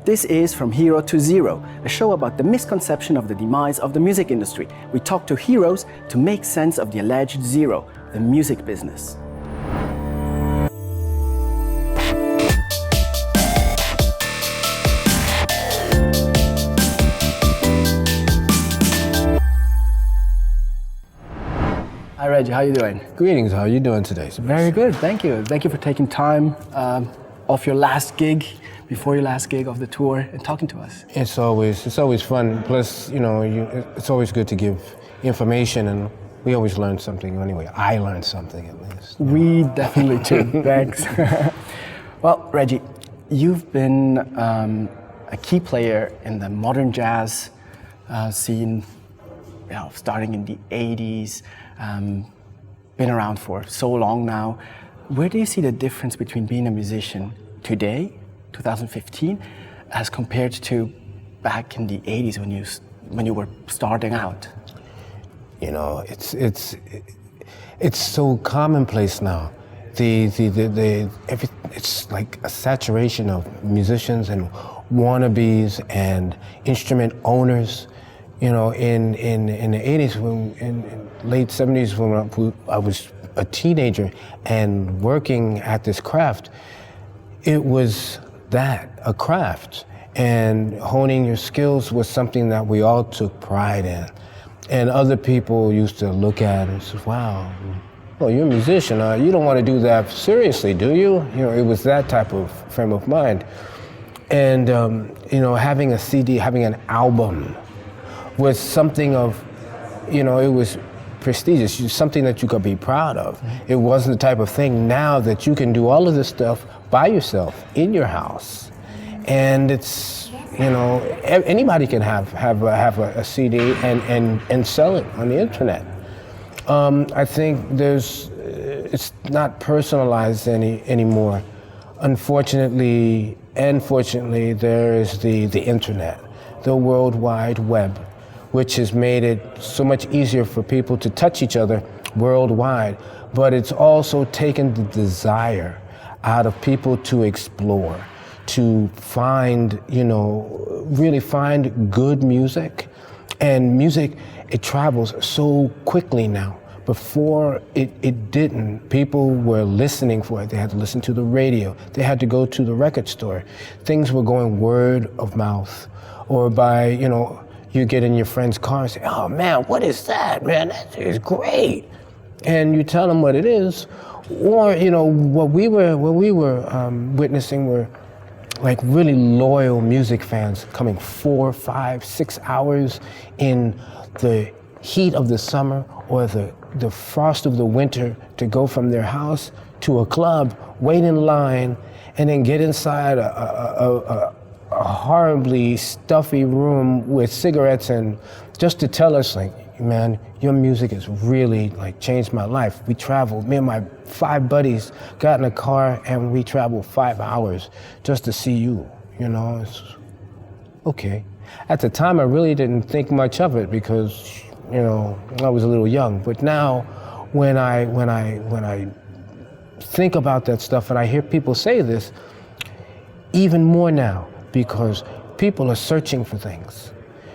This is From Hero to Zero, a show about the misconception of the demise of the music industry. We talk to heroes to make sense of the alleged zero, the music business. Hi Reggie, how are you doing? Greetings, how are you doing today? Very good, thank you. Thank you for taking time off your last gig, before your last gig of the tour, and talking to us. It's always fun. Plus, it's always good to give information, and we always learn something anyway. I learned something at least. We definitely do, thanks. Well, Reggie, you've been a key player in the modern jazz scene, starting in the 80s, been around for so long now. Where do you see the difference between being a musician today, 2015, as compared to back in the 80s when you were starting out? It's so commonplace now. It's like a saturation of musicians and wannabes and instrument owners. In the 80s, in late 70s, when I was a teenager and working at this craft, it was a craft. And honing your skills was something that we all took pride in. And other people used to look at it and say, wow, well, you're a musician. You don't want to do that seriously, do you? It was that type of frame of mind. And, having a CD, having an album was something of, it was prestigious, something that you could be proud of. Mm-hmm. It wasn't the type of thing now that you can do all of this stuff by yourself in your house. And it's, anybody can have a CD and sell it on the internet. I think it's not personalized anymore. Unfortunately and fortunately, there is the internet, the World Wide Web, which has made it so much easier for people to touch each other worldwide. But it's also taken the desire out of people to explore, to find, really find good music. And music, it travels so quickly now. Before, it didn't. People were listening for it. They had to listen to the radio. They had to go to the record store. Things were going word of mouth, or by, you get in your friend's car and say, oh man, what is that, man? That is great. And you tell them what it is. Or, what we were witnessing were like really loyal music fans coming 4, 5, 6 hours in the heat of the summer or the frost of the winter to go from their house to a club, wait in line, and then get inside a horribly stuffy room with cigarettes, and just to tell us, like, man, your music has really changed my life. We traveled, me and my 5 buddies got in a car and we traveled 5 hours just to see you. It's okay. At the time, I really didn't think much of it because, I was a little young. But now, when I think about that stuff and I hear people say this, even more now, because people are searching for things.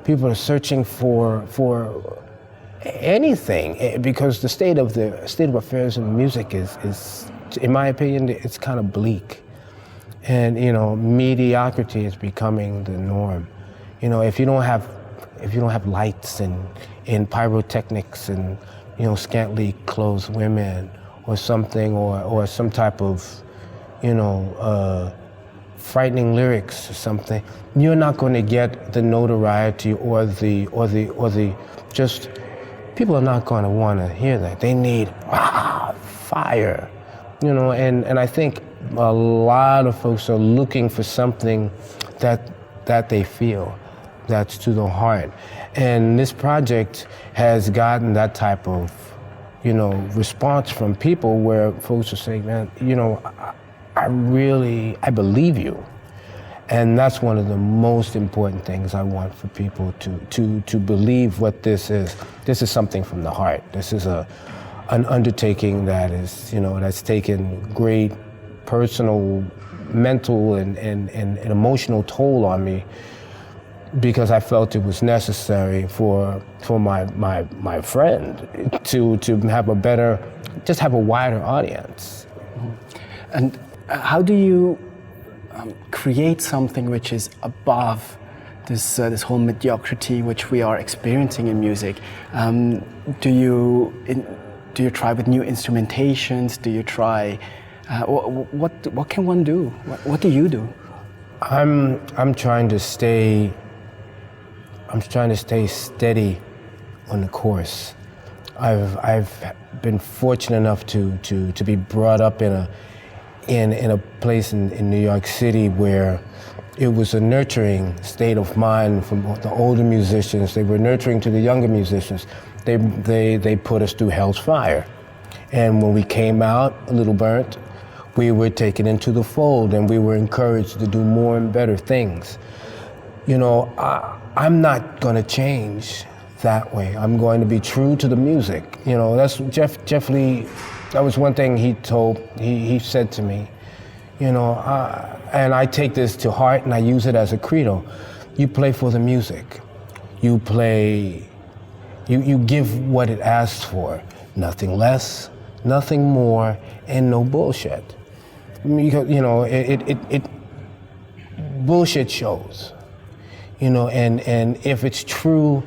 People are searching for anything, because the state of affairs in music is, in my opinion, it's kind of bleak. And mediocrity is becoming the norm. If you don't have lights and pyrotechnics and scantily clothed women or something, or some type of frightening lyrics or something, you're not going to get the notoriety or the just, people are not going to want to hear that. They need fire, and I think a lot of folks are looking for something that they feel, that's to the heart. And this project has gotten that type of, response from people where folks are saying, man, I believe you. And that's one of the most important things I want for people to believe what this is. This is something from the heart. This is an undertaking that is, that's taken great personal, mental, and emotional toll on me because I felt it was necessary for my friend to have a better, just have a wider audience. And how do you create something which is above this whole mediocrity which we are experiencing in music? Do you try with new instrumentations? Do you try? What can one do? What do you do? I'm trying to stay steady on the course. I've been fortunate enough to be brought up in a place in New York City where it was a nurturing state of mind from the older musicians. They were nurturing to the younger musicians. They put us through hell's fire. And when we came out a little burnt, we were taken into the fold and we were encouraged to do more and better things. You know, I'm not gonna change that way. I'm going to be true to the music. You know, that's Jeff Lee, that was one thing he said to me, you know, and I take this to heart and I use it as a credo. You play for the music. You play, you give what it asks for. Nothing less, nothing more, and no bullshit. Because, you know, bullshit shows. You know, and if it's true,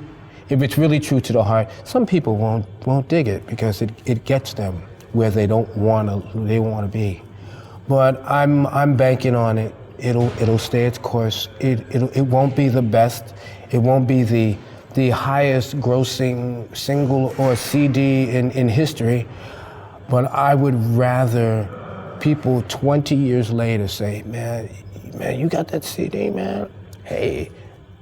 if it's really true to the heart, some people won't dig it because it gets them where they want to be. But I'm banking on it. It'll stay its course. It won't be the best. It won't be the highest grossing single or CD in history. But I would rather people 20 years later say, man, you got that CD, man? Hey,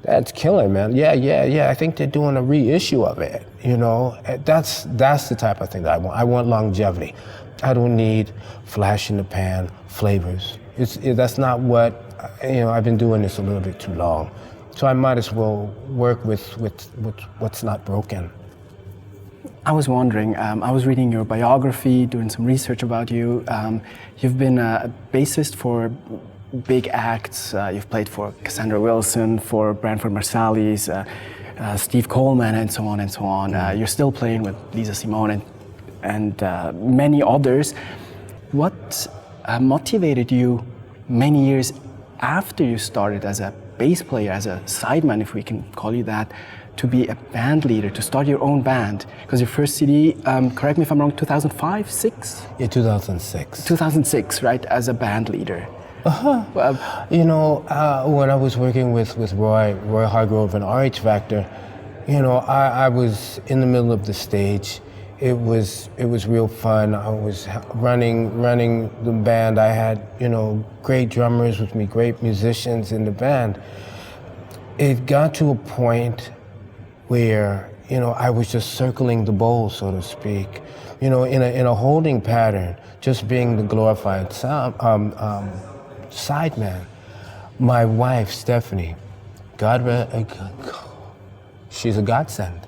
that's killer, man. Yeah. I think they're doing a reissue of it. You know, that's the type of thing that I want. I want longevity. I don't need flash in the pan flavors. That's not what, you know, I've been doing this a little bit too long. So I might as well work with what's not broken. I was wondering, I was reading your biography, doing some research about you. You've been a bassist for big acts. You've played for Cassandra Wilson, for Branford Marsalis, Steve Coleman, and so on and so on. You're still playing with Lisa Simone and many others. What motivated you many years after you started as a bass player, as a sideman, if we can call you that, to be a band leader, to start your own band? Because your first CD, correct me if I'm wrong, 2005, 6? Yeah, 2006. 2006, right, as a band leader. You know, when I was working with Roy Hargrove and RH Factor, you know, I was in the middle of the stage. It was real fun. I was running the band. I had, you know, great drummers with me, great musicians in the band. It got to a point where, you know, I was just circling the bowl, so to speak, you know, in a holding pattern, just being the glorified sideman. My wife, Stephanie, she's a godsend.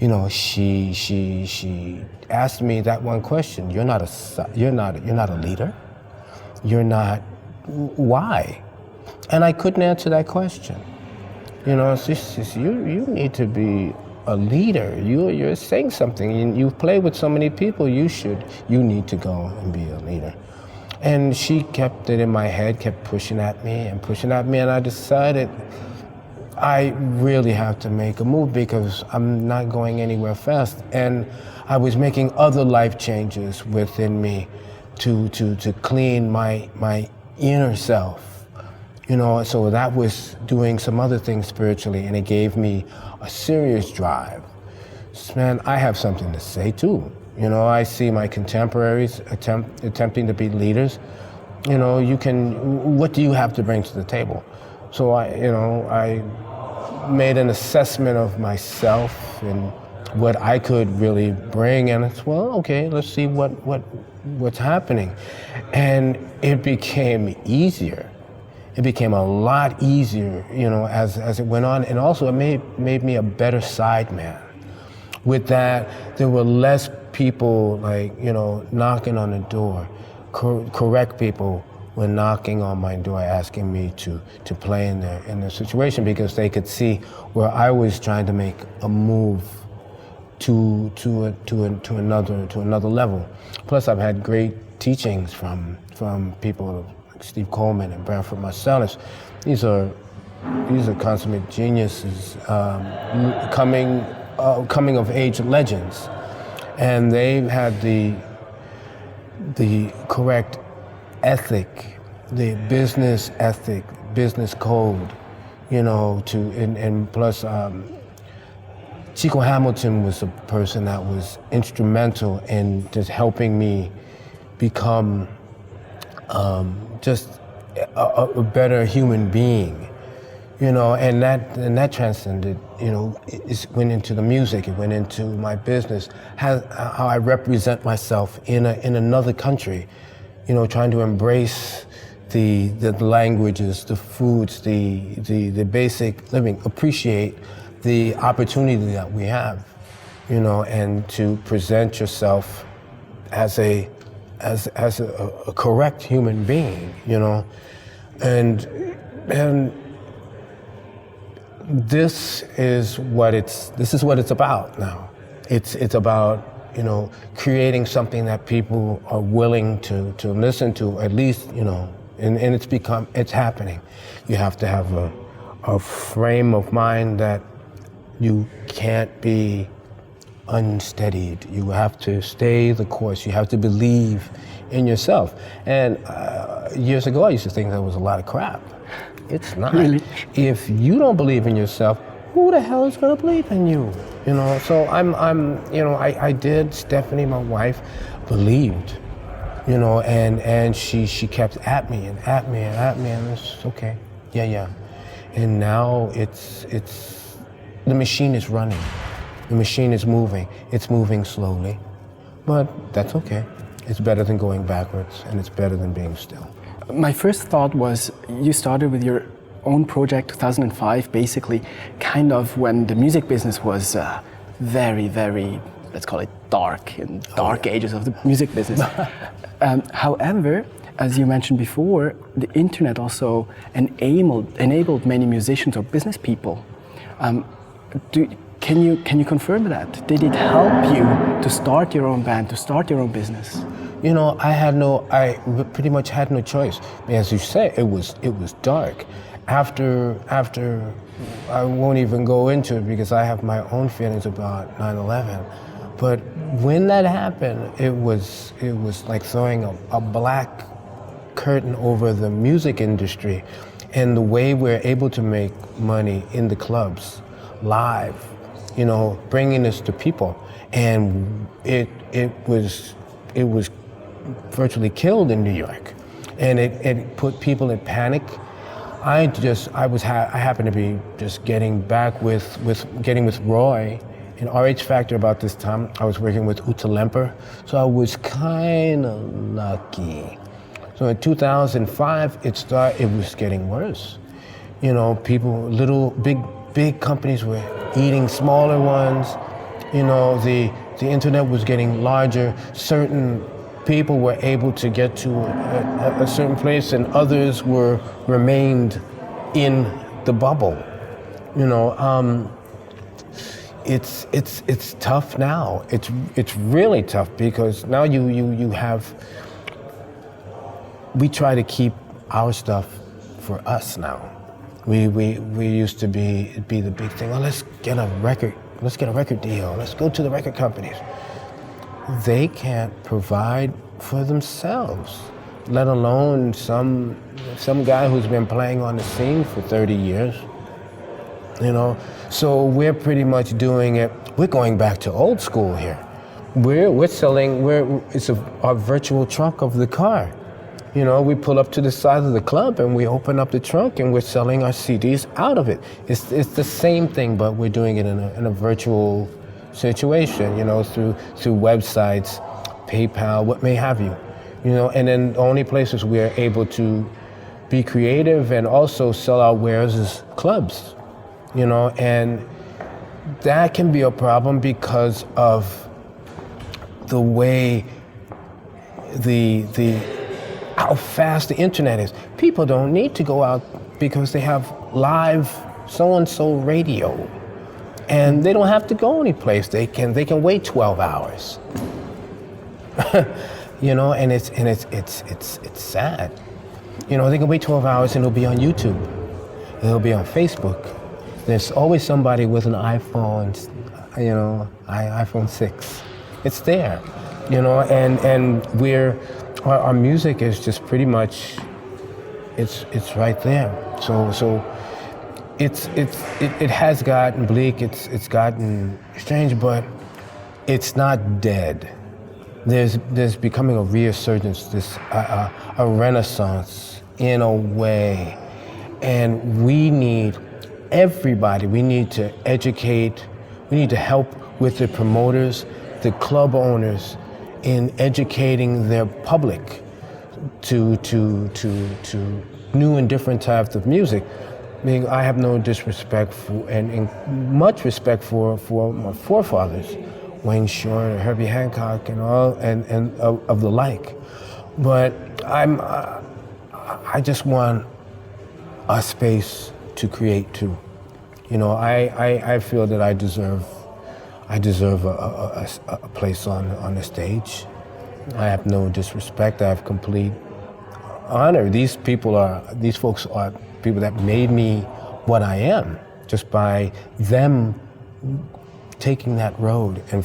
You know, she asked me that one question. You're not a leader. You're not. Why? And I couldn't answer that question. You know, she says, you need to be a leader. You're saying something. You play with so many people. You need to go and be a leader. And she kept it in my head, kept pushing at me, and I decided I really have to make a move because I'm not going anywhere fast. And I was making other life changes within me to clean my inner self. You know, so that was doing some other things spiritually, and it gave me a serious drive. Man, I have something to say too. You know, I see my contemporaries attempting to be leaders. You know, what do you have to bring to the table? So I made an assessment of myself and what I could really bring, and it's, well, okay, let's see what's happening. And it became easier. It became a lot easier, you know, as it went on, and also it made me a better sideman. With that, there were less people, like, you know, knocking on the door, correct people were knocking on my door asking me to play in their situation, because they could see where I was trying to make a move to another level. Plus, I've had great teachings from people like Steve Coleman and Branford Marsalis. These are consummate geniuses, coming of age legends, and they've had the correct ethic, the business ethic, business code, and plus Chico Hamilton was a person that was instrumental in just helping me become just a better human being, and that transcended, it went into the music, it went into my business, how I represent myself in another country, trying to embrace the languages, the foods, the basic living, appreciate the opportunity that we have, and to present yourself as a correct human being, and this is what it's about now. It's about creating something that people are willing to listen to, at least, and it's happening. You have to have a frame of mind that you can't be unsteadied. You have to stay the course. You have to believe in yourself. And years ago, I used to think that was a lot of crap. It's not. Really? If you don't believe in yourself, who the hell is going to believe in you? So I did. Stephanie, my wife, believed, and she kept at me, and it's okay. Yeah. And now it's the machine is running. The machine is moving. It's moving slowly, but that's okay. It's better than going backwards, and it's better than being still. My first thought was you started with your own project 2005, basically kind of when the music business was very, very, let's call it dark, in dark ages of the music business. However, as you mentioned before, the internet also enabled many musicians or business people. Can you confirm that? Did it help you to start your own band, to start your own business? I pretty much had no choice. As you say, it was dark. After, I won't even go into it because I have my own feelings about 9/11. But when that happened, it was like throwing a black curtain over the music industry and the way we're able to make money in the clubs, live, bringing this to people. And it was virtually killed in New York. And it put people in panic. I happened to be just getting with Roy in RH Factor about this time. I was working with Uta Lemper, so I was kind of lucky. So in 2005, it was getting worse. Big companies were eating smaller ones. The internet was getting larger. Certain people were able to get to a certain place, and others remained in the bubble. It's tough now. It's really tough because now you have. We try to keep our stuff for us now. We used to be the big thing. Oh, let's get a record deal. Let's go to the record companies. They can't provide for themselves, let alone some guy who's been playing on the scene for 30 years. So we're pretty much doing it. We're going back to old school here. We're selling. It's our virtual trunk of the car. We pull up to the side of the club and we open up the trunk and we're selling our CDs out of it. It's the same thing, but we're doing it in a virtual situation, through websites, PayPal, what may have you, and then the only places we're able to be creative and also sell our wares is clubs, and that can be a problem because of the way the how fast the internet is. People don't need to go out because they have live so-and-so radio. And they don't have to go anyplace. They can wait 12 hours. You know, and it's sad. You know, they can wait 12 hours and it'll be on YouTube. It'll be on Facebook. There's always somebody with an iPhone, you know, iPhone 6. It's there, you know, and our music is just pretty much, it's right there. So it has gotten bleak, it's gotten strange, but it's not dead. There's becoming a resurgence, a renaissance in a way, and we need everybody. We need to educate. We need to help with the promoters, the club owners, in educating their public to new and different types of music. I mean, I have no disrespect for and much respect for my forefathers. Wayne Shorter, Herbie Hancock, and all, and of the like, but I just want a space to create too. You know, I feel that I deserve a place on the stage. I have no disrespect. I have complete honor. These folks are people that made me what I am just by them taking that road and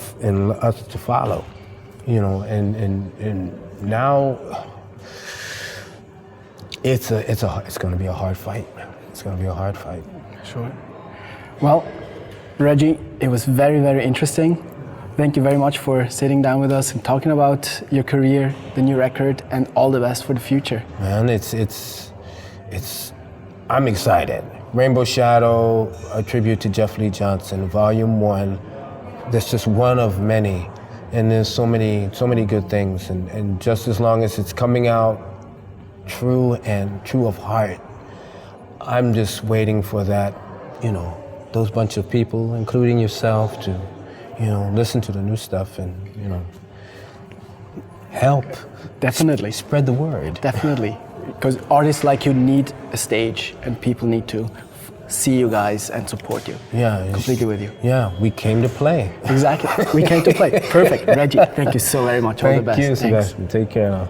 us to follow, you know, and now it's going to be a hard fight. It's going to be a hard fight. Sure. Well, Reggie, it was very, very interesting. Thank you very much for sitting down with us and talking about your career, the new record, and all the best for the future. Man, I'm excited. Rainbow Shadow, a tribute to Jeff Lee Johnson, Volume 1. That's just one of many, and there's so many good things. And just as long as it's coming out true of heart, I'm just waiting for that, you know, those bunch of people, including yourself, to, you know, listen to the new stuff and, you know, help. Definitely. Spread the word. Definitely. Because artists like you need a stage and people need to see you guys and support you. Yeah. Completely with you. Yeah, we came to play. Exactly. We came to play. Perfect. Reggie, thank you so very much. All the best. Thank you, Sebastian. Take care now.